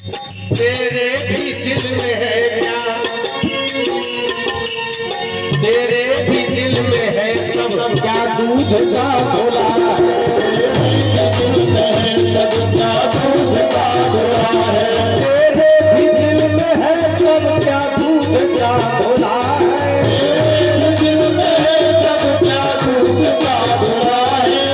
तेरे भी दिल में है प्यार, तेरे भी दिल में है सब क्या दूध का घोला है, दिल में है सब क्या दूध का घोला है, तेरे भी दिल में है सब क्या दूध का घोला है, दिल में है सब क्या दूध का घोला है,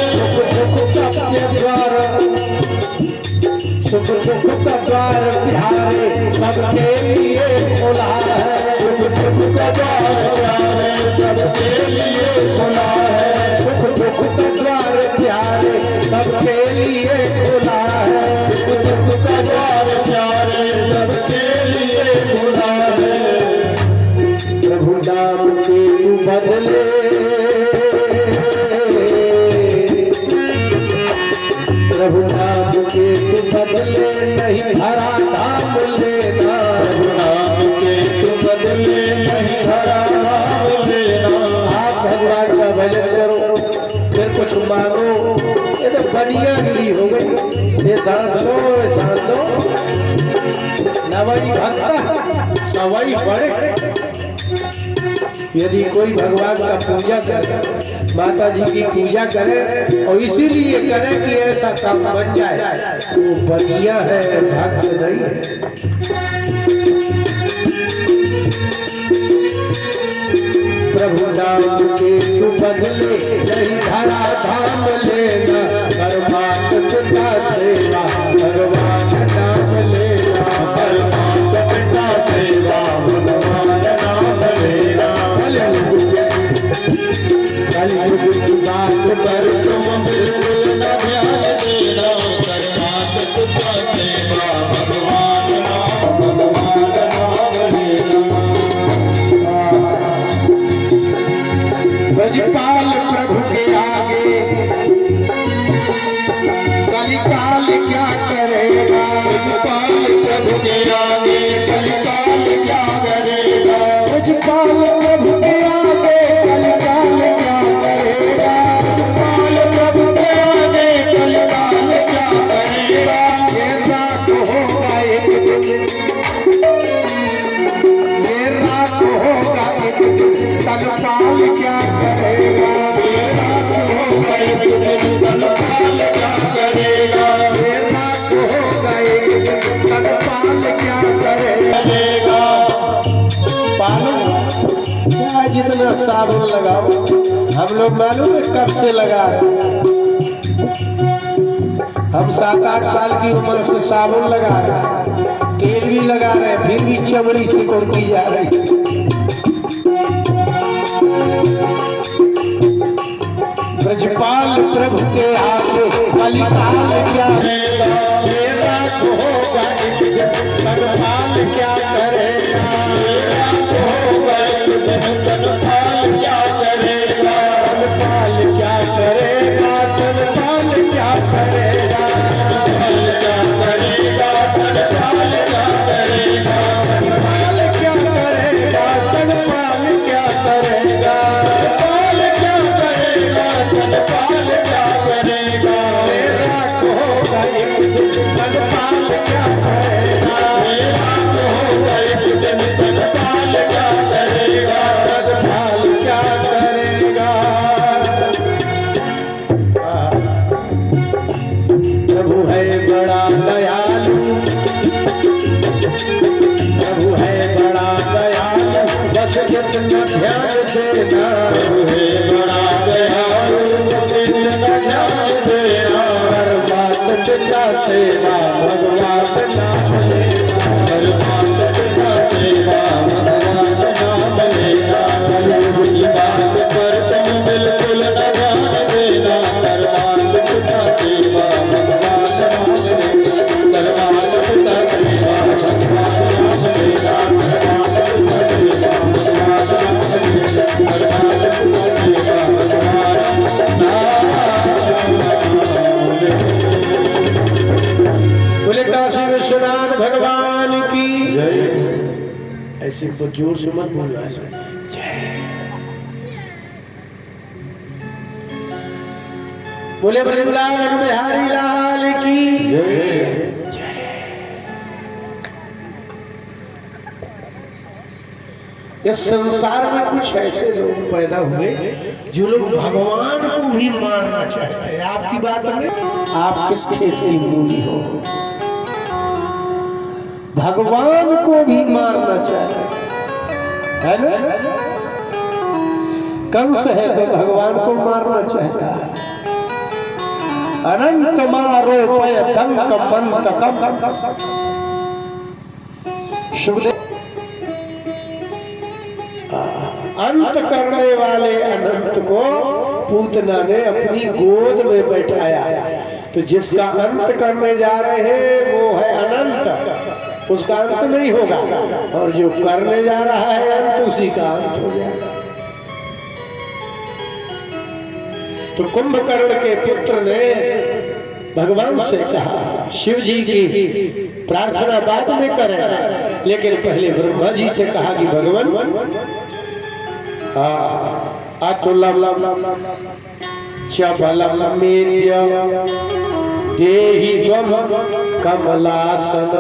सुख दुख का द्वार प्यारे सबके लिए खोला है, सुख दुख का द्वार प्यारे सबके लिए खोला है, सुख दुख का द्वार प्यारे सबके लिए खोला है, सुख दुख का द्वार प्यारे सबके लिए खोला है। प्रभु नाम के तू बदले, प्रभु नाम के तू बदले नहीं हरा नाम लेना, प्रभु नाम के तू बदले नहीं हरा नाम लेना। आप भगवान का भजन करो, फिर कुछ मांगो, ये तो बढ़िया गिरी हो गई। ये सांस लो, सांस लो, नवई भक्ता सवई बड़े। यदि कोई भगवान का पूजा करे, माता जी की पूजा करे और इसीलिए करे कि ऐसा काम बन जाए, वो बढ़िया है, भक्त नहीं है। प्रभु नाम के तू बदले नहीं धरा धाम लेना, परमात्मा का सेवा भगवान नाम लेना, परमात्मा का सेवा भगवान नाम लेना। कलयुग की बात पर तुम बिल्कुल न ध्यान देना, परमात्मा का सेवा भगवान नाम लेना। ब्रजपाल प्रभु के आगे कलिकाल क्या करेगा, ब्रजपाल प्रभु के आगे कलिकाल क्या करेगा, ब्रजपाल प्रभु के आगे कलिकाल क्या करेगा, ब्रजपाल प्रभु के आगे कलिकाल क्या करेगा। ये रात होगा एक दिन, ये रात होगा एक दिन, कलिकाल क्या करेगा, ये रात होगा एक दिन, कलिकाल क्या करेगा, ये रात होगा एक दिन, कलिकाल क्या करेगा। मालूम क्या, जितना साबुन लगाओ, हम लोग मालूम है कब से लगा रहे हैं, हम 7-8 साल की उम्र से साबुन लगा रहे हैं, तेल भी लगा रहे हैं, फिर भी चमड़ी से कुर्की जा रही है। ब्रजपाल प्रभु के आगे कलिकाल क्या करेगा, ये रात होगा एक दिन, कलिकाल क्या करेगा, ये रात होगा एक दिन, कलिकाल क्या करेगा, कलिकाल क्या करेगा, कलिकाल क्या करेगा, कलिकाल क्या करेगा, कलिकाल क्या करेगा, कलिकाल क्या करेगा, कलिकाल क्या करेगा, कलिकाल क्या करेगा, कलिकाल क्या करेगा। ये रात होगा एक दिन, कलिकाल क्या करेगा, ये रात होगा एक दिन, कलिकाल क्या करेगा, कलिकाल क्या करेगा। प्रभु है बड़ा दयालु, प्रभु है बड़ा दयालु, बस जितना ध्यान देना, प्रभु है बड़ा दयालु, बस जितना ध्यान देना, परमात्मा का सेवा भगवान नाम लेना, परमात्मा का सेवा भगवान नाम लेना। कलयुग की बात पर तुम बिल्कुल न ध्यान देना, परमात्मा का सेवा भगवान नाम लेना, परमात्मा का सेवा भगवान नाम लेना, परमात्मा का सेवा भगवान नाम लेना, परमात्मा का सेवा भगवान नाम लेना। बोले काशी विश्वनाथ भगवान की जय। ऐसे तो जोर से मत बोलना है। बोले वृंदावन बिहारी लाल की जय। इस संसार में कुछ ऐसे लोग पैदा हुए जो लोग भगवान को भी मारना चाहते हैं। आपकी बात में आप किस खेत की मूली हो, भगवान को भी मारना चाहते है ना। कंस है तो भगवान को मारना चाहता है। अनंत मारो पय दंक पंत शुभदेव अंत करने वाले अनंत को पूतना ने अपनी गोद में बैठाया। तो जिसका अंत करने जा रहे हैं वो है अनंत, उसका अंत नहीं होगा, और जो करने जा रहा है अंत उसी का अंत हो जाएगा। तो कुंभकर्ण के पुत्र ने भगवान से कहा, शिव जी की प्रार्थना बाद में करें, लेकिन पहले ब्रह्मा जी से कहा कि भगवान अतुलम चबलमेत्य देहि त्वं कमलासन।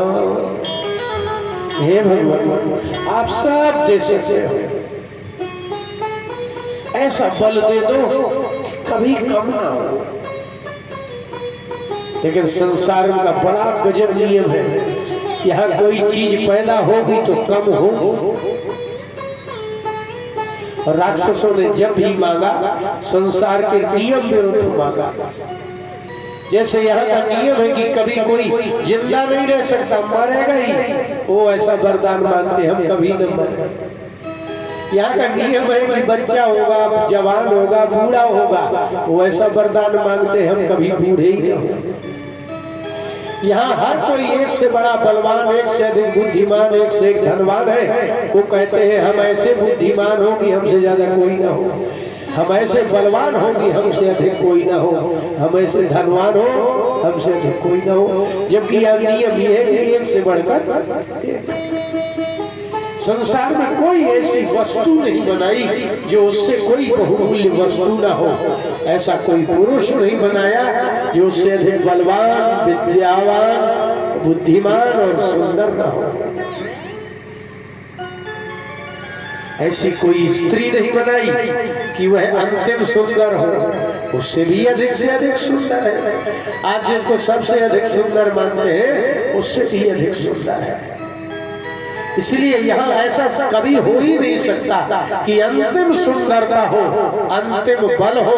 हे भगवान आप सब दे सकते हो, ऐसा बल दे दो कभी कम ना हो। लेकिन संसार का बड़ा गजब नियम है, यहाँ कोई चीज पैदा होगी तो कम हो। और राक्षसों ने जब भी मांगा संसार के नियम विरुद्ध मांगा। जैसे यहाँ का नियम है कि कभी कोई जिंदा नहीं रह सकता, मरेगा ही, वो ऐसा वरदान मांगते हम कभी न मरे। यहाँ का नियम है कि बच्चा होगा, जवान होगा, बूढ़ा होगा, वो ऐसा वरदान मांगते हम कभी बूढ़े ही नहीं। यहाँ हर कोई एक से बड़ा बलवान, एक से अधिक बुद्धिमान, एक से एक धनवान है। वो कहते हैं हम ऐसे बुद्धिमान हो कि हमसे ज्यादा कोई ना हो, हम ऐसे बलवान हो कि हमसे अधिक कोई ना हो, हम ऐसे धनवान हो हमसे अधिक कोई ना हो। जबकि नियम ये है कि एक से बढ़कर संसार में कोई ऐसी वस्तु नहीं बनाई जो उससे कोई बहुमूल्य वस्तु ना हो। ऐसा कोई पुरुष नहीं बनाया जो उससे अधिक बलवान, विद्यावान, बुद्धिमान और सुंदर ना हो। ऐसी कोई स्त्री नहीं बनाई कि वह अंतिम सुंदर हो, उससे भी अधिक से अधिक सुंदर है। आप जिसको सबसे अधिक सुंदर मानते हैं उससे भी अधिक सुंदर है। इसलिए यहाँ ऐसा कभी हो ही नहीं सकता कि अंतिम सुंदरता हो, अंतिम बल हो,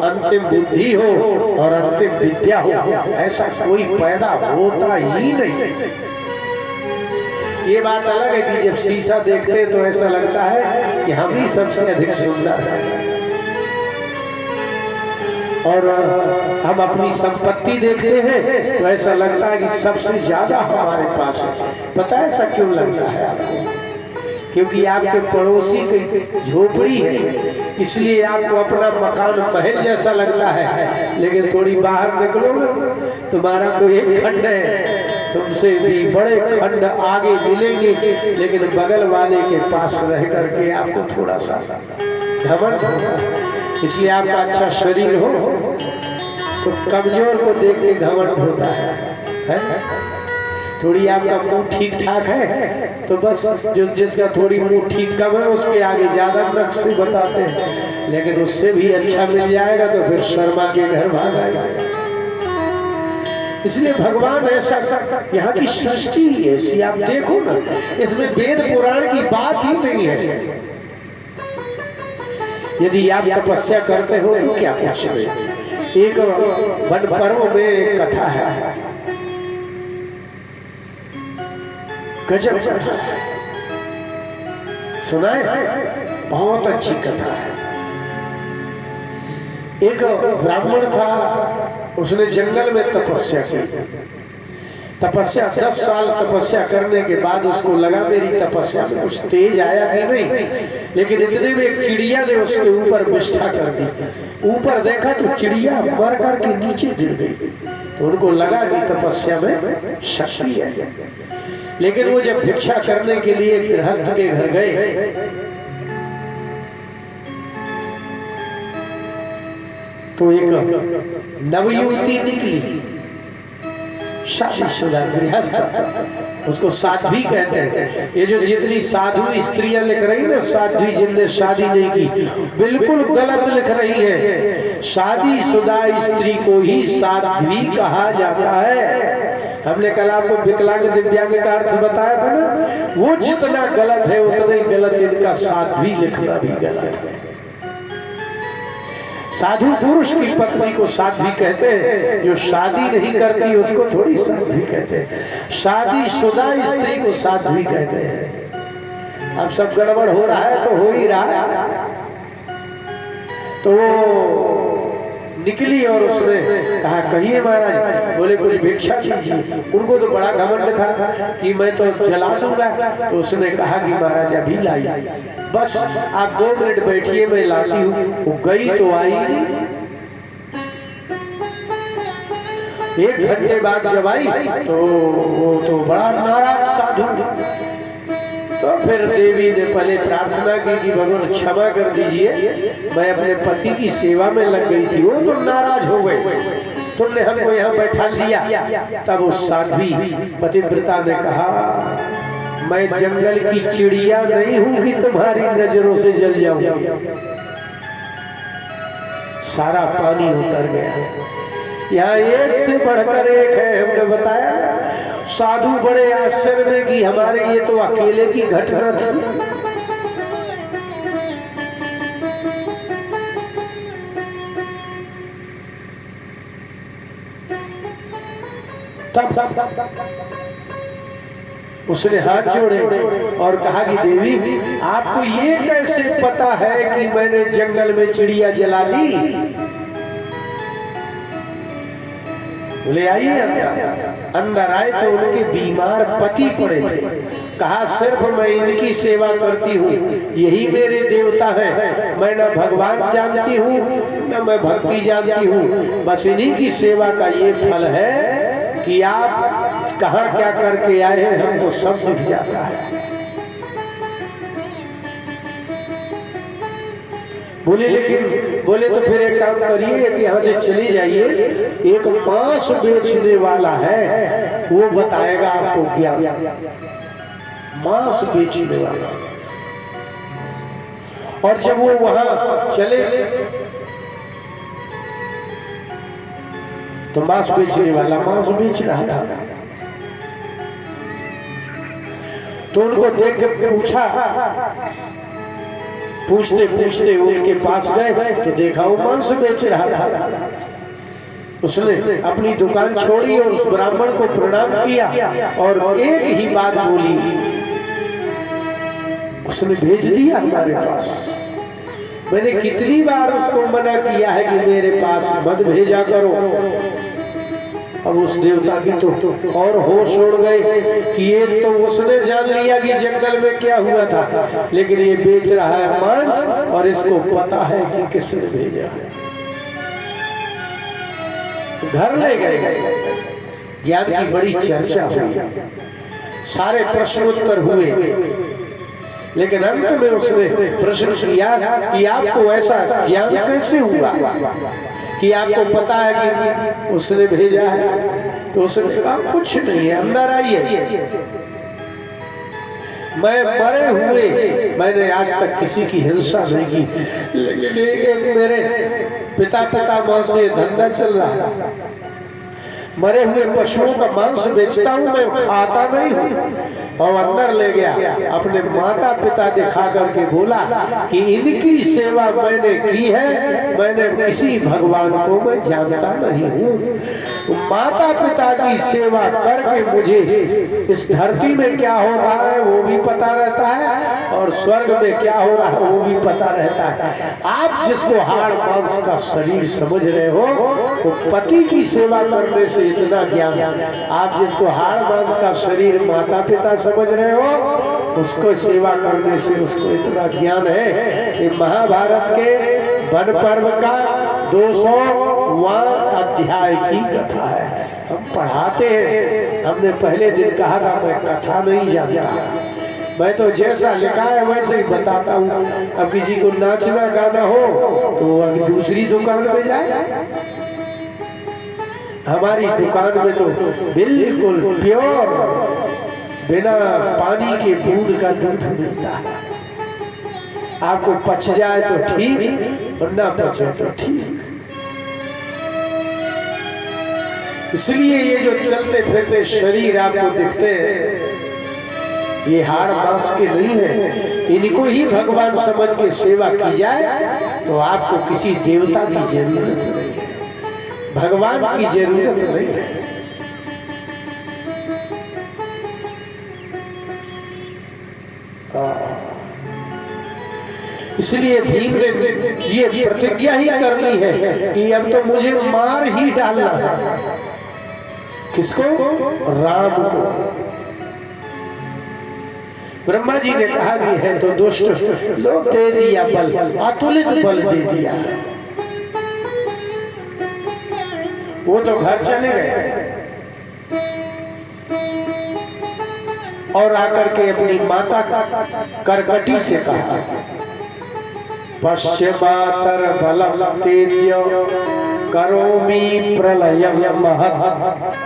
अंतिम बुद्धि हो और अंतिम विद्या हो। ऐसा कोई पैदा होता ही नहीं। ये बात अलग है कि जब शीशा देखते हैं तो ऐसा लगता है कि हम ही सबसे अधिक सुंदर हैं, और हम अपनी संपत्ति देखते हैं तो ऐसा लगता है कि सबसे ज्यादा हमारे पास है। पता है ऐसा क्यों लगता है आपको? क्योंकि आपके पड़ोसी की झोपड़ी है, इसलिए आपको अपना मकान महल जैसा लगता है। लेकिन थोड़ी बाहर निकलो ना, तुम्हारा तो एक खंड है, तुमसे भी बड़े खंड आगे मिलेंगे, लेकिन बगल वाले के पास रह करके आपको थोड़ा सा घमंड होगा। इसलिए आपका अच्छा शरीर हो तो कमजोर को देख के घमंड होता है? थोड़ी आपका मुंह ठीक ठाक है तो बस जो जिसका थोड़ी मुंह ठीक कम है उसके आगे ज्यादा नक्श से बताते हैं, लेकिन उससे भी अच्छा मिल जाएगा तो फिर शर्मा के घर भाग आएगा। इसलिए भगवान ऐसा, यहाँ की सृष्टि ऐसी आप देखो ना, इसमें वेद पुराण की बात ही नहीं है। यदि आप तपस्या करते हो तो क्या कुछ नहीं। एक वन पर्व में एक कथा है, गजब कथा है, सुना है? बहुत अच्छी कथा है। एक ब्राह्मण था, उसने जंगल में तपस्या की। तपस्या 10 साल तपस्या करने के बाद उसको लगा मेरी तपस्या में कुछ तेज आया कि नहीं, लेकिन इतने में एक चिड़िया ने उसके ऊपर विष्ठा कर दी। ऊपर देखा तो चिड़िया मर करके नीचे गिर गई। तो उनको लगा कि तपस्या में शक्ति है। लेकिन वो जब भिक्षा करने के लिए गृहस्थ के घर गए तो एक नवयुवती निकली, शादीशुदा गृहस्थ, उसको साध्वी कहते हैं। ये जो जितनी साधु स्त्रियां लिख रही है ना, साध्वी जिनने शादी नहीं की, बिल्कुल गलत लिख रही है। शादीशुदा स्त्री को ही साध्वी कहा जाता है। हमने कल आपको विकलांग दिव्यांग का अर्थ बताया था ना, वो जितना गलत है उतना ही गलत इनका साध्वी लिखना भी गलत है। साधु पुरुष की पत्नी को साध्वी कहते हैं, जो शादी नहीं करती उसको थोड़ी साध्वी कहते हैं। शादीशुदा स्त्री को साध्वी कहते हैं। अब सब गड़बड़ हो रहा है तो हो ही रहा है। तो वो निकली और उसने कहा कहिए महाराज। बोले कुछ भिक्षा कीजिए। उनको तो बड़ा घमंड था कि मैं तो जला दूंगा। तो उसने कहा कि महाराज अभी लाइए, बस आप 2 मिनट बैठिए, मैं लाती हूँ। वो गई तो आई। 1 घंटे बाद जब आई तो वो तो बड़ा नाराज साधु। तो फिर देवी ने पहले प्रार्थना की कि भगवान क्षमा कर दीजिए, मैं अपने पति की सेवा में लग गई थी। वो तो नाराज हो गए, तुमने हमको यहाँ बैठा लिया। तब उस साध्वी पतिव्रता ने कहा, मैं जंगल की चिड़िया नहीं हूं कि तुम्हारी नजरों से जल जाऊंगी। सारा पानी उतर गया। यहाँ एक से बढ़कर एक है। हमने बताया साधु बड़े आश्चर्य में कि हमारे ये तो अकेले की घटना थी। तब उसने हाथ जोड़े और कहा कि देवी, आपको ये कैसे पता है कि मैंने जंगल में चिड़िया जला दी? बोले आइए अंदर आए। तो उनके बीमार पति पड़े थे। कहा सिर्फ मैं इनकी सेवा करती हूँ, यही मेरे देवता हैं। मैं न भगवान जानती हूँ न मैं भक्ति जानती हूँ, बस इन्हीं की सेवा का ये फल है कि आप कहाँ क्या करके आए हैं हमको सब दिख जाता है। बोले लेकिन बोले तो फिर एक काम करिए कि यहाँ से चली जाइए, एक मांस बेचने वाला है वो बताएगा आपको क्या। मांस बेचने वाला। और जब वो वहां चले तो मांस बेचने वाला मांस बेच रहा था। तो उनको देख के पूछते पूछते उनके पास गए तो देखा वो मांस बेच रहा था। उसने अपनी दुकान छोड़ी और उस ब्राह्मण को प्रणाम किया और एक ही बात बोली, उसने भेज दिया हमारे पास। मैंने कितनी बार उसको मना किया है कि मेरे पास मत भेजा करो। अब उस देवता की तो और होश उड़ गए कि ये तो उसने जान लिया कि जंगल में क्या हुआ था, लेकिन ये बेच रहा है मांस और इसको पता है कि किसने भेजा है। घर ले गए, ज्ञान की बड़ी चर्चा हुई, सारे प्रश्नोत्तर हुए, लेकिन अंत में उसने प्रश्न किया कि आपको ऐसा ज्ञान कैसे हुआ कि आपको पता है कि उसने भेजा है। तो उसने कहा कुछ नहीं है, अंदर आइए। मैं मरे हुए मैंने आज तक किसी की हिंसा नहीं की, लेकिन एक मेरे पिता माँ से धंधा चल रहा है। मरे हुए पशुओं का मांस बेचता हूँ, मैं खाता नहीं हूँ। और अंदर ले गया, अपने माता पिता दिखा करके बोला कि इनकी सेवा मैंने की है, मैंने किसी भगवान को मैं जानता नहीं हूँ। माता पिता की सेवा करके मुझे इस धरती में क्या हो रहा है वो भी पता रहता है और स्वर्ग में क्या हो रहा है वो भी पता रहता है। आप जिसको हाड़ मांस का शरीर समझ रहे हो वो पति की सेवा करने से इतना ज्ञान, आप जिसको हाड़ मांस का शरीर माता पिता समझ रहे हो उसको सेवा करने से उसको इतना ज्ञान है। ये महाभारत के वन पर्व का 200वां अध्याय की कथा है। हम पढ़ाते हैं, हमने पहले दिन कहा था मैं कथा नहीं जानता, मैं तो जैसा लिखा है वैसे ही बताता हूँ। अब किसी को नाचना गाना हो तो अभी दूसरी दुकान पे जाए, हमारी दुकान में तो बिल्कुल प्योर बिना पानी के दूध का दूध मिलता है। आपको पच जाए तो ठीक और ना पचे तो ठीक। इसलिए ये जो चलते फिरते शरीर आपको दिखते हैं, ये हाड़ मांस के नहीं है। इनको ही भगवान समझ के सेवा की जाए तो आपको किसी देवता की जरूरत नहीं है, भगवान की जरूरत नहीं है। इसलिए भीम ने ये प्रतिज्ञा ही कर ली है कि अब तो मुझे मार ही डालना है। किसको? राम को। ब्रह्मा जी ने कहा भी है तो दुष्ट लोग दे दिया बल, अतुलित बल दे दिया। वो तो घर चले गए और आकर के अपनी माता करकटी से कहा, पश्चिमातर बलम तेज्य करोमि प्रलयम महत्।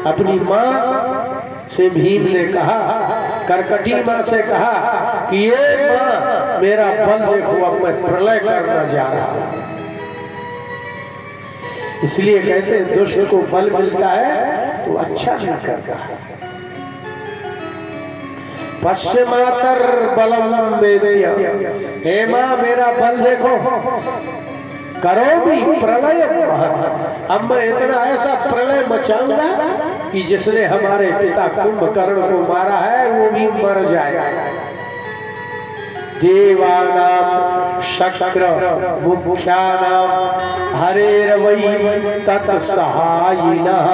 अपनी माँ से भीम ने कहा, करकटी माँ से कहा कि ये माँ मेरा बल देखो, अब मैं प्रलय करना जा रहा हूं। इसलिए कहते हैं दुष्ट को बल मिलता है तो अच्छा नहीं करता है। पश्चिमातर बलम वेद्य, हे माँ मेरा बल देखो, करो भी प्रलय। अब मैं इतना ऐसा प्रलय मचाऊंगा कि जिसने हमारे पिता कुंभकर्ण को मारा है वो भी मर जाएगा। देवानां शक्र मुख्यानां हरेरवै तत्सहायिनः।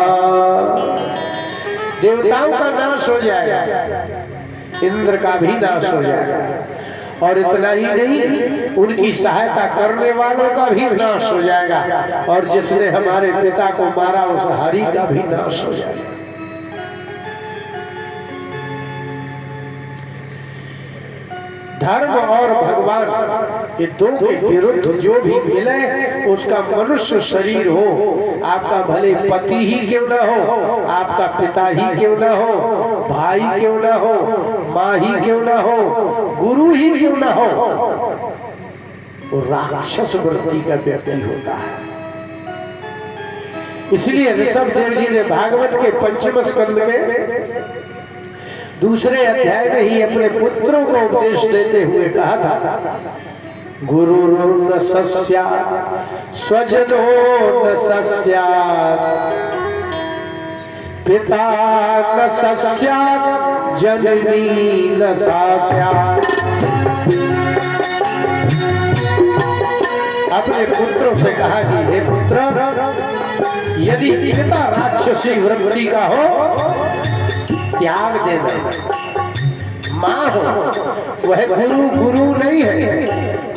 देवताओं का नाश हो जाएगा, इंद्र का भी नाश हो जाएगा, और इतना ही नहीं उनकी सहायता करने वालों का भी नाश हो जाएगा, और जिसने हमारे पिता को मारा उस हरि का भी नाश हो जाएगा। धर्म और भगवान ये दो के विरुद्ध जो भी मिले उसका मनुष्य शरीर हो, आपका भले पति ही क्यों ना हो, आपका पिता ही क्यों ना हो, भाई क्यों ना हो, माँ ही क्यों ना हो, गुरु ही क्यों ना हो, वो राक्षस वृत्ति का व्यक्ति होता है। इसलिए ऋषभ देव जी ने भागवत के पंचम स्कंद में दूसरे अध्याय में ही अपने पुत्रों को उपदेश देते हुए कहा था, गुरु न सस्यात् स्वजनो न सस्यात्, पिता न सस्यात् जननी न सस्यात्। अपने पुत्रों से कहा कि हे पुत्र, यदि पिता राक्षसी वृत्ति का हो त्याग देना, माँ हो वह गुरु गुरु नहीं है,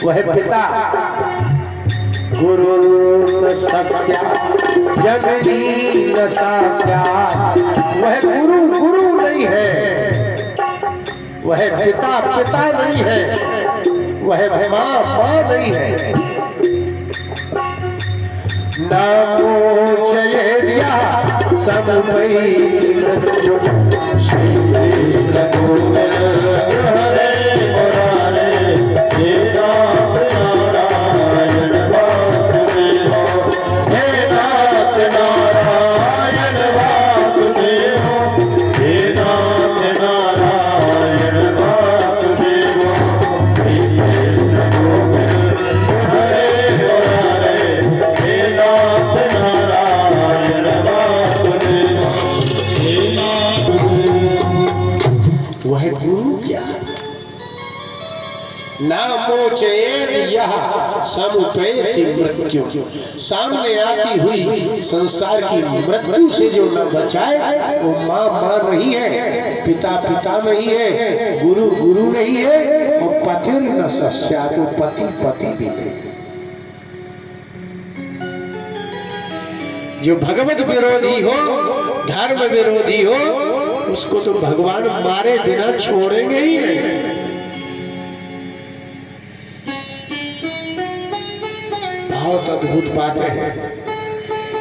वह पिता। गुरु न सस्यात् जननी न सस्यात्, वह गुरु गुरु नहीं है, वह पिता पिता नहीं है, वह माँ माँ नहीं है। नमो जयेर्या समुपैति मृत्यु श्री कृष्ण गोविंद हरे मुरारे हे नाथ नारायण वासुदेव, हे नाथ नारायण वासुदेव, हे नाथ नारायण वासुदेव, श्री कृष्ण गोविंद हरे मुरारे हे नाथ नारायण वासुदेव, हे नाथ। वह गुरु क्या? नामोचेत यह समुपैति मृत्यु, सामने आती हुई संसार की मृत्यु से जो न बचाए वो माँ माँ नहीं है, पिता पिता नहीं है, गुरु गुरु नहीं है, और पति न सस्यात्, पति पति भी नहीं। जो भगवत विरोधी हो, धर्म विरोधी हो, उसको तो भगवान मारे बिना छोड़ेंगे ही नहीं। बहुत अद्भुत बातें हैं।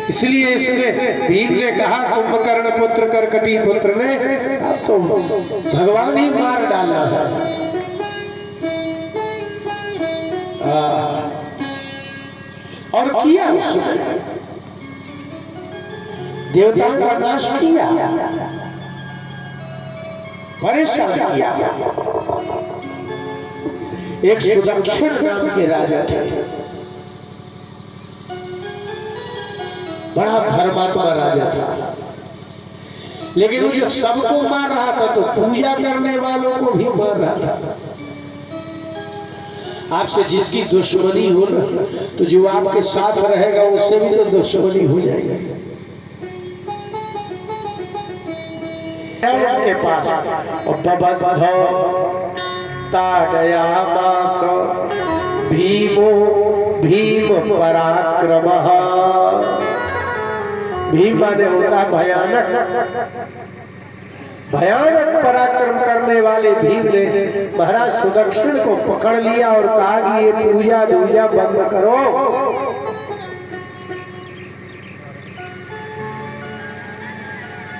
इसलिए इसने भीम ने कहा कुंभकर्ण पुत्र करकटी पुत्र ने अब तो भगवान ही मार डाला है। और किया उसने, देवताओं का नाश किया, परेशान किया। एक सुदक्षिण नाम के राजा थे, बड़ा धर्मात्मा राजा था, लेकिन वो जो सबको मार रहा था तो पूजा करने वालों को भी मार रहा था। आपसे जिसकी दुश्मनी हो ना, तो जो आपके साथ रहेगा उससे भी तो दुश्मनी हो जाएगी। के पास ताडयामास भीमो भीम पराक्रमः। भीम माने होता भयानक, भयानक पराक्रम करने वाले भीम ने महाराज सुदक्षिण को पकड़ लिया और कहा कि ये पूजा दूजा बंद करो।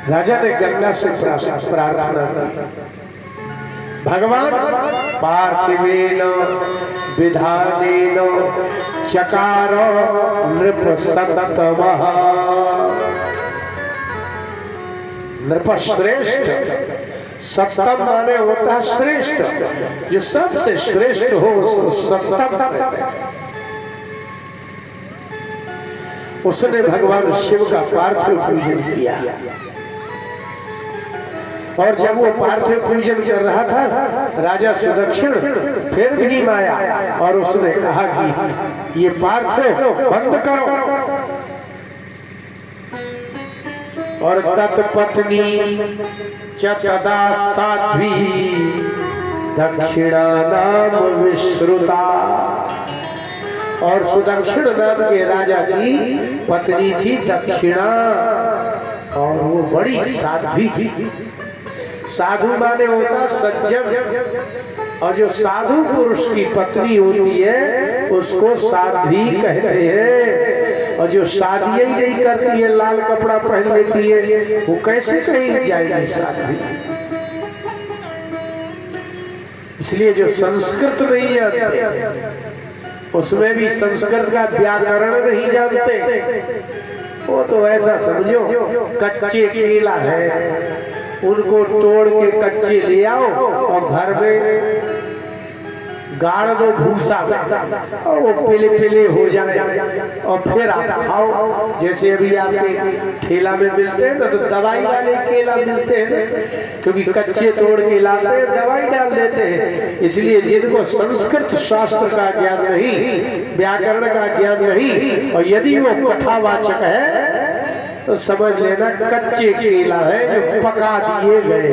राजा ने गंगा से प्रार्थना की, भगवान पार्थिवेन विधानेन चकार नृपसततमः। नृपश्रेष्ठ, सप्तम माने होता है श्रेष्ठ, जो सबसे श्रेष्ठ हो उसको सप्तम। उसने भगवान शिव का पार्थिव पूजन किया, और जब वो पार्थिव पूजन कर रहा था राजा सुदक्षिण फिर भीम आया और उसने कहा कि ये पार्थिव बंद करो। और तत्पत्नी चतदा साध्वी दक्षिणा नाम विश्रुता। और सुदक्षिण नाम के राजा की पत्नी थी दक्षिणा, और वो बड़ी साध्वी थी। साधु माने होता सज्जन, और जो साधु पुरुष की पत्नी होती है उसको साध्वी कहते हैं। और जो शादी ही नहीं करती है, लाल कपड़ा पहन लेती है, वो कैसे कहीं जाएगी साध्वी। इसलिए जो संस्कृत नहीं जानते, उसमें भी संस्कृत का व्याकरण नहीं जानते, वो तो ऐसा समझो कच्चे केला है, उनको तोड़ के कच्चे ले आओ और घर में गाड़ दो भूसा, और वो पीले पीले हो जाए और फिर आप खाओ। जैसे अभी आपके ठेला में मिलते हैं ना, तो दवाई वाले केला मिलते हैं ना, क्योंकि कच्चे तोड़ के लाते हैं, दवाई डाल देते हैं। इसलिए जिनको संस्कृत शास्त्र का ज्ञान नहीं, व्याकरण का ज्ञान नहीं, और यदि वो कथावाचक है तो समझ लेना कच्चे केला है जो पका दिए गए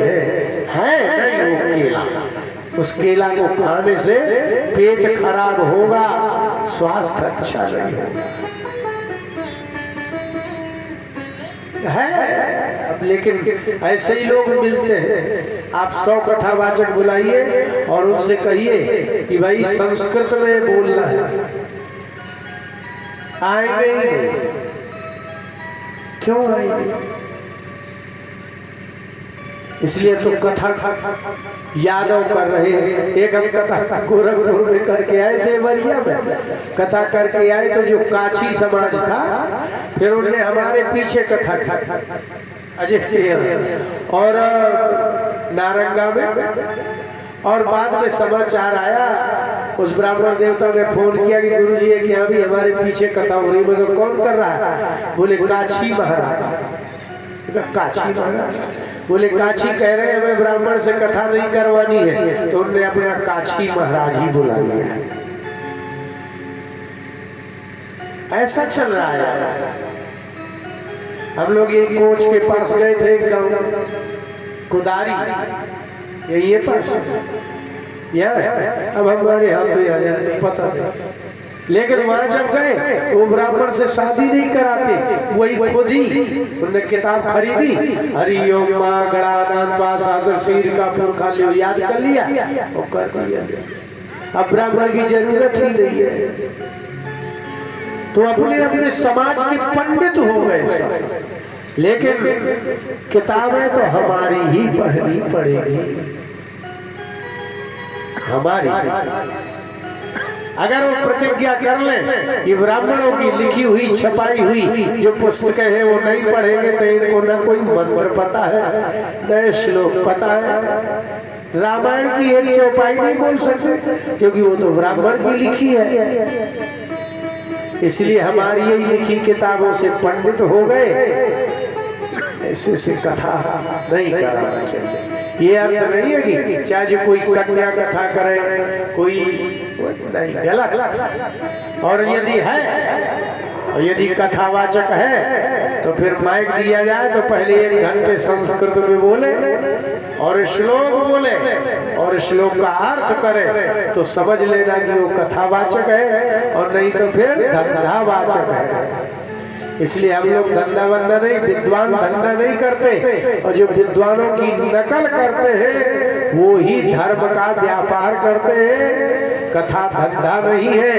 हैं नहीं वो केला। उस केला को खाने से पेट खराब होगा, स्वास्थ्य अच्छा नहीं होगा है। अब लेकिन ऐसे ही लोग मिलते हैं। आप 100 कथावाचक बुलाइए और उनसे कहिए कि भाई संस्कृत में बोलना है, आएंगे ही नहीं। क्यों आएंगे? इसलिए तो कथा यादव कर रहे हैं। एक हम कथा गोरखपुर में करके आए, देवरिया में कथा करके आए, तो जो काछी समाज था फिर उन्होंने हमारे पीछे कथा अजय और नारंगा में। और बाद में समाचार आया, उस ब्राह्मण देवता ने फोन किया कि गुरुजी के यहाँ भी हमारे पीछे कथा हो रही। मतलब कौन कर रहा है? बोले काछी महाराज। काछी महाराज बोले काछी कह रहे हैं हमें ब्राह्मण से कथा नहीं करवानी है, तो उन्होंने अपना काछी महाराज ही बुला लिया। ऐसा चल रहा है। हम लोग एक कोच के पास गए थे, एक गाँव कुदारी, ये पास यार, अब हमारे हाथ में आ जाए पता नहीं। लेकिन वहां जब गए वो ब्राह्मण से शादी नहीं कराते, वही खुद ही उन्होंने किताब खरीदी, हरिओम माँ गणानाथ पास शीर का पुरखा लियो, याद कर लिया और कर दिया। अब ब्राह्मण की जरूरत ही नहीं है। तो अपने अपने समाज के पंडित हो गए, लेकिन किताबें तो हमारी ही पढ़नी पड़ेगी, हमारी। अगर वो प्रतिज्ञा कर लें कि ब्राह्मणों की लिखी हुई छपाई हुई जो पुस्तकें हैं वो नहीं पढ़ेंगे तो इनको न कोई मंत्र पता है न श्लोक पता है, रामायण की एक चौपाई नहीं बोल सकते क्योंकि वो तो ब्राह्मण की लिखी है। इसलिए हमारी यही लिखी किताबों से पंडित हो गए, ऐसे कथा नहीं करना चाहिए। ये अर्थ नहीं है कि चाहे जो कोई कन्या कथा करे कोई नहीं, गलत। और यदि है, यदि कथावाचक है तो फिर माइक दिया जाए तो पहले 1 घंटे संस्कृत में बोले और श्लोक बोले और श्लोक का अर्थ करे तो समझ लेना कि वो कथावाचक है, और नहीं तो फिर धंधावाचक है। इसलिए हम लोग धंधा वंदा नहीं, विद्वान धंधा नहीं करते, और जो विद्वानों की नकल करते हैं वो ही धर्म का व्यापार करते हैं, कथा धंधा नहीं है।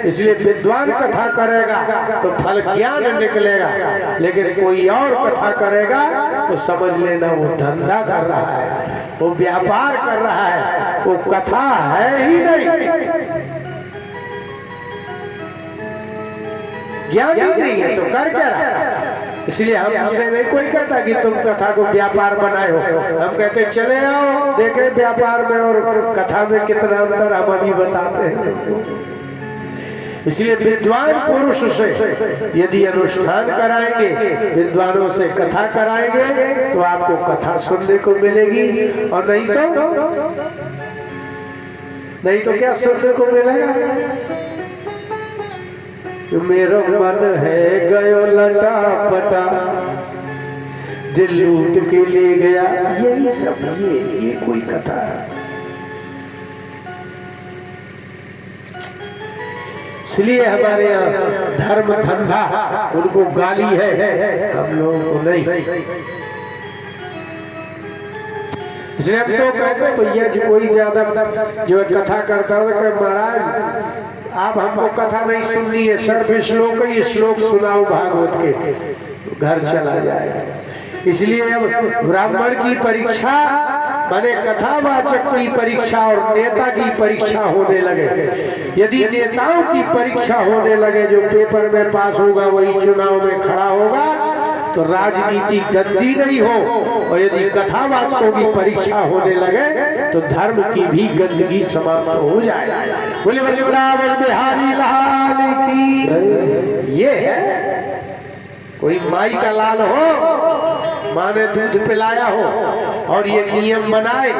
इसलिए विद्वान कथा करेगा तो फल ज्ञान निकलेगा, लेकिन कोई और कथा करेगा तो समझ लेना वो धंधा कर रहा है, वो व्यापार कर रहा है, वो कथा है ही नहीं, ज्ञान ही नहीं है तो कर क्या रहा। इसलिए हमसे नहीं कोई कहता कि तुम कथा को व्यापार बनाए हो, हम कहते चले आओ देखें व्यापार में और कथा में कितना अंतर हम अभी बताते हैं। इसलिए विद्वान पुरुष से यदि अनुष्ठान कराएंगे, विद्वानों से कथा कराएंगे तो आपको कथा सुनने को मिलेगी, और नहीं तो क्या सुनने को मिलेगा? मेरा मन है गयो लटा पटा, दिल लूट के ले गया, यही सब ये कोई कथा है। इसलिए हमारे यहाँ धर्म धंधा उनको गाली है, हम लोगों को नहीं। इसलिए हम तो कहते भैया जो कोई ज्यादा जो कथा करता है महाराज आप हमको कथा नहीं सुननी है, सिर्फ श्लोक ही श्लोक सुनाओ भागवत के, घर चला जाएगा। इसलिए अब ब्राह्मण की परीक्षा माने कथावाचक की परीक्षा और नेता की परीक्षा होने लगे। यदि नेताओं की परीक्षा होने लगे, जो पेपर में पास होगा वही चुनाव में खड़ा होगा, तो राजनीति गंदी नहीं हो। और यदि कथावाचकों की परीक्षा होने लगे तो धर्म की भी गंदगी समाप्त हो जाए। बोले वृंदावन बिहारी लाल की। ये है कोई माई का लाल हो, माँ ने दूध पिलाया हो और ये नियम बनाए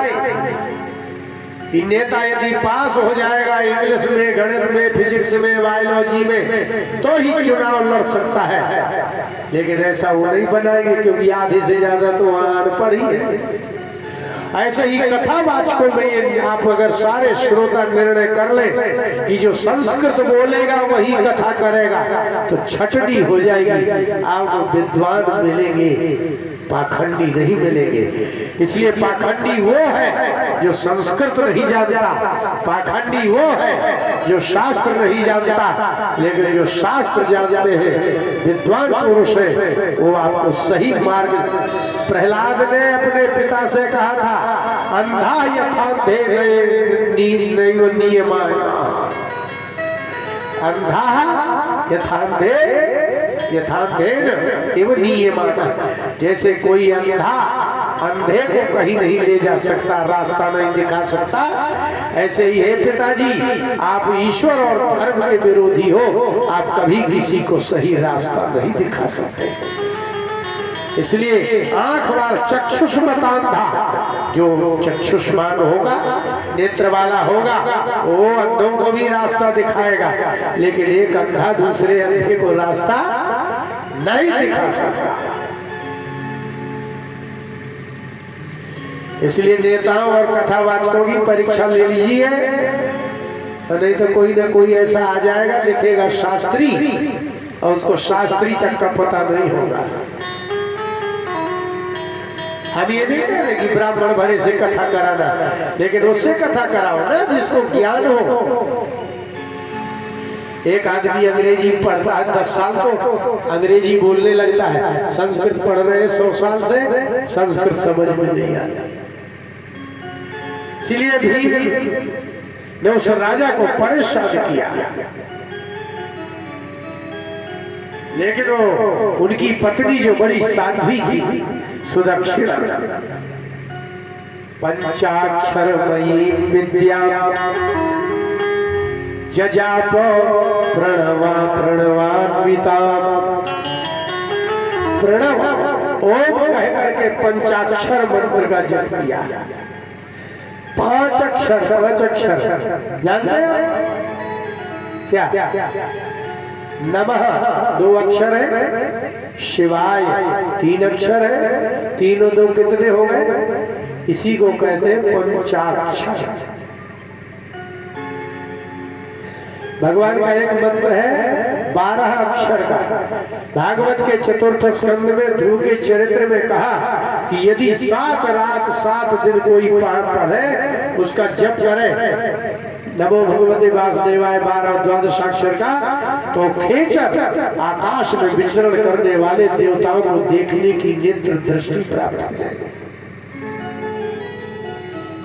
कि नेता यदि पास हो जाएगा इंग्लिश में, गणित में, फिजिक्स में, बायोलॉजी में तो ही चुनाव लड़ सकता है, लेकिन ऐसा वो नहीं बनाएंगे क्योंकि आधे से ज्यादा तो वहां अनपढ़ ही है। ऐसे ही कथावाचकों में आप अगर सारे श्रोता निर्णय कर ले कि जो संस्कृत बोलेगा वही कथा करेगा तो छटनी हो जाएगी, आप विद्वान मिलेंगे, पाखंडी नहीं मिलेंगे। इसलिए पाखंडी वो है जो संस्कृत नहीं जानता, पाखंडी वो है जो शास्त्र नहीं जानता, लेकिन जो शास्त्र जानते हैं विद्वान पुरुष है वो आपको सही मार्ग। प्रहलाद ने अपने पिता से कहा था, अंधा यथांधे नियमाय, अंधा यथांधे यथांधेन एवं नियमाय। जैसे कोई अंधा अंधे को कहीं नहीं ले जा सकता, रास्ता नहीं दिखा सकता, ऐसे ही है पिताजी, आप ईश्वर और धर्म के विरोधी हो, आप कभी किसी को सही रास्ता नहीं दिखा सकते। इसलिए आंख वाला चक्षुष्मतांधा, जो चक्षुष्मान होगा, नेत्र वाला होगा, वो अंधों को भी रास्ता दिखाएगा, लेकिन एक अंधा दूसरे अंधे को रास्ता नहीं दिखा सकता। इसलिए नेताओं और कथावाचकों की परीक्षा ले लीजिए, नहीं तो कोई ना कोई ऐसा आ जाएगा लिखेगा शास्त्री और उसको शास्त्री तक का पता नहीं होगा। हम ये नहीं कह रहे कि ब्राह्मण भरे से कथा कराना, लेकिन उससे कथा कराओ ना जिसको ज्ञान हो। एक आदमी अंग्रेजी पढ़ता है 10 साल तो अंग्रेजी बोलने लगता है, संस्कृत पढ़ रहे 100 साल से संस्कृत समझ में नहीं आता। इसलिए भीम ने उस राजा को परेशान किया, लेकिन वो उनकी पत्नी जो बड़ी साध्वी थी सुदक्षिणा, पंचाक्षरमयी विद्या जजाप प्रणवान्विता, प्रणव ओम कह करके पंचाक्षर मंत्र का जप किया। 5 अक्षर जानते हैं क्या? नमः 2 अक्षर है, शिवाय 3 अक्षर है, 3 और 2 कितने हो गए? इसी को कहते हैं पंचाक्षर। भगवान का एक मंत्र है 12 अक्षर का। भागवत के 4th स्कंद में ध्रुव के चरित्र में कहा कि यदि 7 रात 7 दिन कोई पढ़े, उसका जप करे नमो भगवते वासुदेवाय 12 अक्षर का, तो खेचर आकाश में विचरण करने वाले देवताओं को देखने की नेत्र दृष्टि प्राप्त हो जाएगी।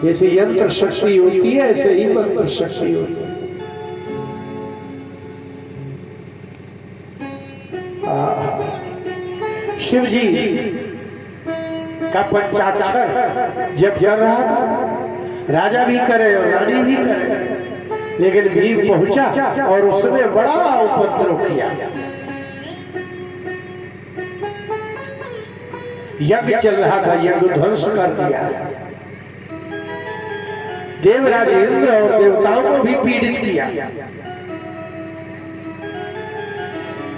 जैसे यंत्र शक्ति होती है, ऐसे ही मंत्र शक्ति होती है। शिव जी का पंचाक्षर जब कर रहा था, राजा भी करे और रानी भी करे, लेकिन भीम पहुंचा और उसने बड़ा उपद्रव किया। यज्ञ चल रहा था, यज्ञ ध्वंस कर दिया। देवराज इंद्र और देवताओं को भी पीड़ित किया।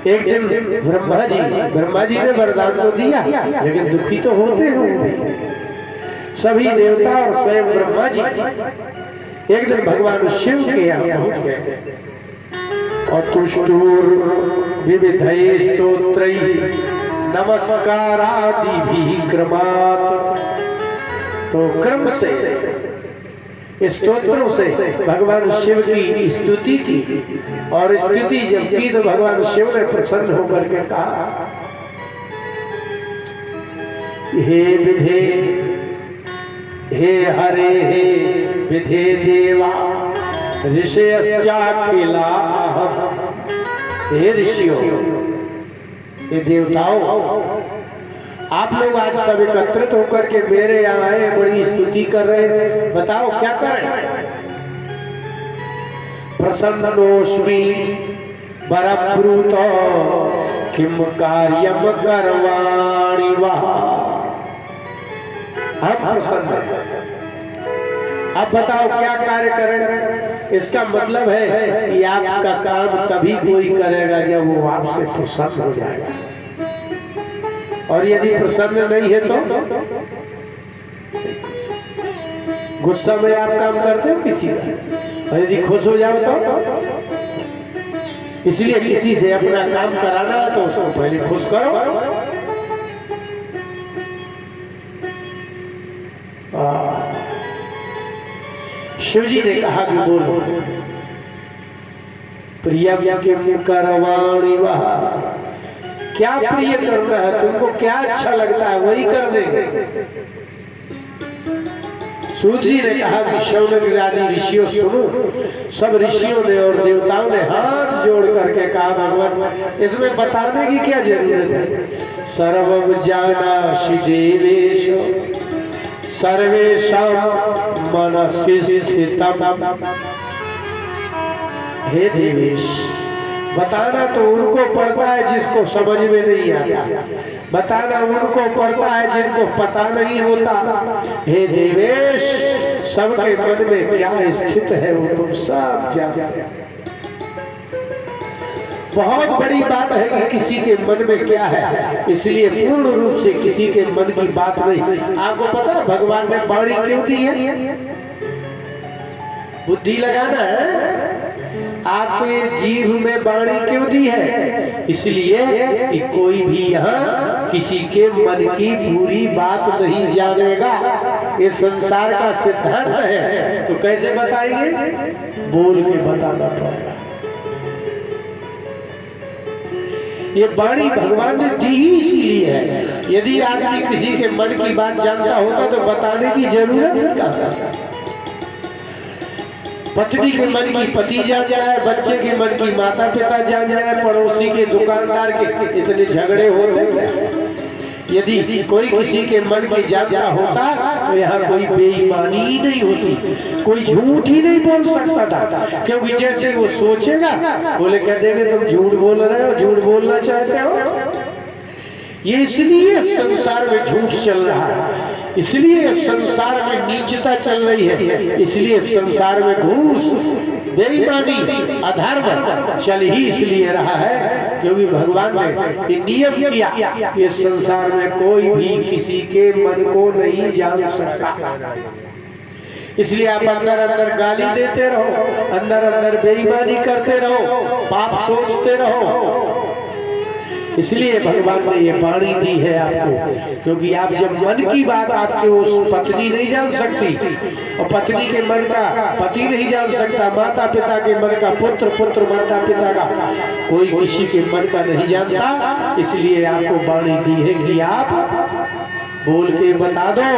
एक दिन ब्रह्मा जी ने वरदान तो दिया, लेकिन दुखी तो होते होंगे सभी देवता और स्वयं ब्रह्मा जी। एक दिन भगवान शिव के यहाँ पहुंच गए और तुष्टुर विविधै स्तोत्रै नमस्कारादिभिः क्रमात्, तो क्रम से स्तोत्रों से भगवान शिव की स्तुति की, और स्तुति जब की तो भगवान शिव ने प्रसन्न होकर के कहा, हे विधे हे हरे हे विधे देवा ऋषयश्चाखिला, हे ऋषियों, ये देवताओं, आप लोग आज सब एकत्रित होकर के मेरे यहाँ आए, बड़ी स्तुति कर रहे हैं, बताओ क्या करें? प्रसन्नोस्मि वरब्रूत किम कार्यम करवाणि वः, हम प्रसन्न हैं, अब बताओ क्या कार्य करें? इसका मतलब है कि आपका काम तभी कोई करेगा जब वो आपसे प्रसन्न हो जाएगा, और यदि प्रसन्न नहीं है तो गुस्सा में आप काम करते हो किसी का, और यदि खुश हो जाओ तो, इसलिए किसी से अपना काम कराना है तो उसको पहले खुश करो। शिव जी ने कहा कि बोलो, प्रियम के करवाणि वः, क्या प्रिय करना है तुमको, क्या अच्छा लगता है वही कर देंगे। सूत जी ने कहा कि शौनक आदि ऋषियों सुनो। सब ऋषियों ने और देवताओं ने हाथ जोड़ करके कहा, भगवान इसमें बताने की क्या जरूरत है? सर्वम जानासि देवेश सर्वेषां मनसि स्थितम्, हे देवेश, बताना तो उनको पड़ता है जिसको समझ में नहीं आता, बताना उनको पड़ता है जिनको पता नहीं होता। हे देवेश, सबके मन में क्या स्थित है वो तुम सब जानते हो। बहुत बड़ी बात है कि किसी के मन में क्या है, इसलिए पूर्ण रूप से किसी के मन की बात नहीं। आपको पता है भगवान ने वाणी क्यों दी है? बुद्धि लगाना है। आपके जीभ में वाणी क्यों दी है? इसलिए कि कोई भी यहाँ किसी के मन की पूरी बात नहीं जानेगा। ये संसार का सिद्धांत है, तो कैसे बताएंगे? बोल के बताना पड़ेगा। ये वाणी भगवान ने दी ही इसलिए है। यदि आदमी किसी के मन की बात जानता होता तो बताने की जरूरत क्या है। पत्नी के मन की पति जान जाए, बच्चे के मन की माता पिता जान जाए, पड़ोसी के दुकानदार के इतने झगड़े होते हैं। यदि कोई किसी के मन की जानता होता तो यहाँ कोई बेईमानी ही नहीं होती, कोई झूठ ही नहीं बोल सकता था। क्योंकि जैसे वो सोचेगा बोले कह देंगे तुम झूठ बोल रहे हो, झूठ बोलना चाहते हो। ये इसलिए संसार में झूठ चल रहा है, इसलिए संसार में नीचता चल रही है, इसलिए संसार में घूस, बेईमानी, अधर्म चल ही इसलिए रहा है क्योंकि भगवान ने ये नियम किया कि संसार में कोई भी किसी के मन को नहीं जान सकता। इसलिए आप अंदर अंदर गाली देते रहो, अंदर अंदर बेईमानी करते रहो, पाप सोचते रहो। इसलिए भगवान ने ये वाणी दी है आपको, क्योंकि आप जब मन की बात आपके उस पत्नी नहीं जान सकती, और पत्नी के मन का पति नहीं जान सकता, माता पिता के मन का पुत्र, पुत्र माता पिता का कोई किसी के मन का नहीं जानता। इसलिए आपको वाणी दी है कि आप बोल के बता दो,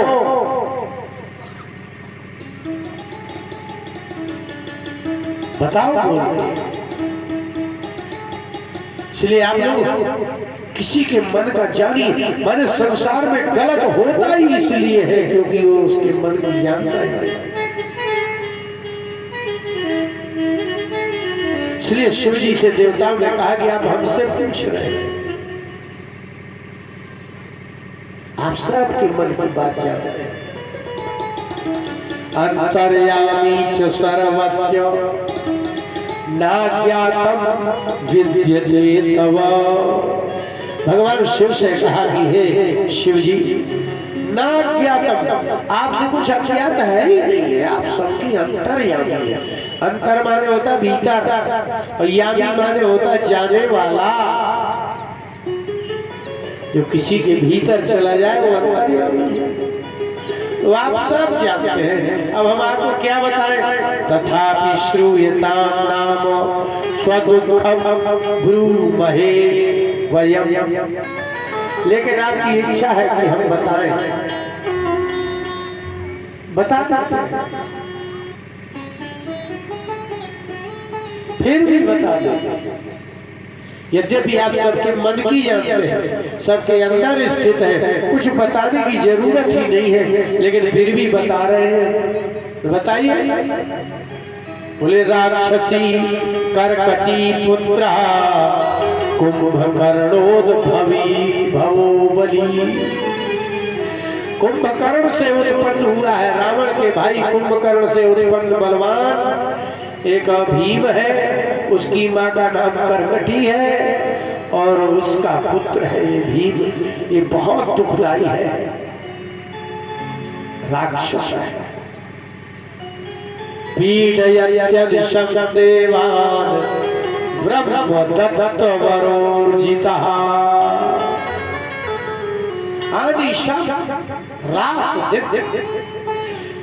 बताओ बोल के। इसलिए आप लोग किसी के मन का जानिए। मन संसार में गलत होता ही इसलिए है क्योंकि वो उसके मन को जानता है। इसलिए शिव जी से देवताओं ने कहा कि आप हमसे पूछ रहे हैं, आप सबके मन की बात जानते हैं। अंतर्यामी च सर्वस्य नाज्ञातम विद्यते तव। भगवान शिव से कहा कि हे शिव जी, नाज्ञातम, आपसे कुछ अज्ञात है ही नहीं है, आप सबकी अंतर्यामी है। अंतर माने होता भीतर, और यामी माने होता जाने वाला। जो किसी के भीतर चला जाए वो अंतर्यामी है। तो आप सब जानते हैं, अब हम आपको क्या बताएं। तथापि श्रूयताम नाम स्वदुःखम ब्रूमहे वयम। लेकिन आपकी इच्छा है कि हम बताएं, बताते फिर भी बता दें। यद्यपि आप सबके मन की जानते हैं, सबके अंदर स्थित है, कुछ बताने की जरूरत ही नहीं है, लेकिन फिर भी बता रहे हैं। बताइए। बोले राक्षसी करकटी पुत्र कुंभकर्णोद्भवी भवो बलि। कुंभकर्ण से उत्पन्न हुआ है, रावण के भाई कुंभकर्ण से उत्पन्न बलवान एक भीम है, उसकी माँ का नाम करकटी है और उसका पुत्र है ये भीम। ये बहुत दुखदाई है, राक्षस है। पीडयत्यनिशं देवान् ब्रह्मदत्त वरोर्जितः। रात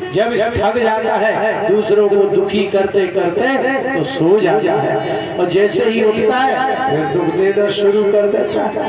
जब थक जाता है, दूसरों को दुखी करते करते तो सो जाता है, और जैसे ही उठता है फिर दुख देना शुरू कर देता है।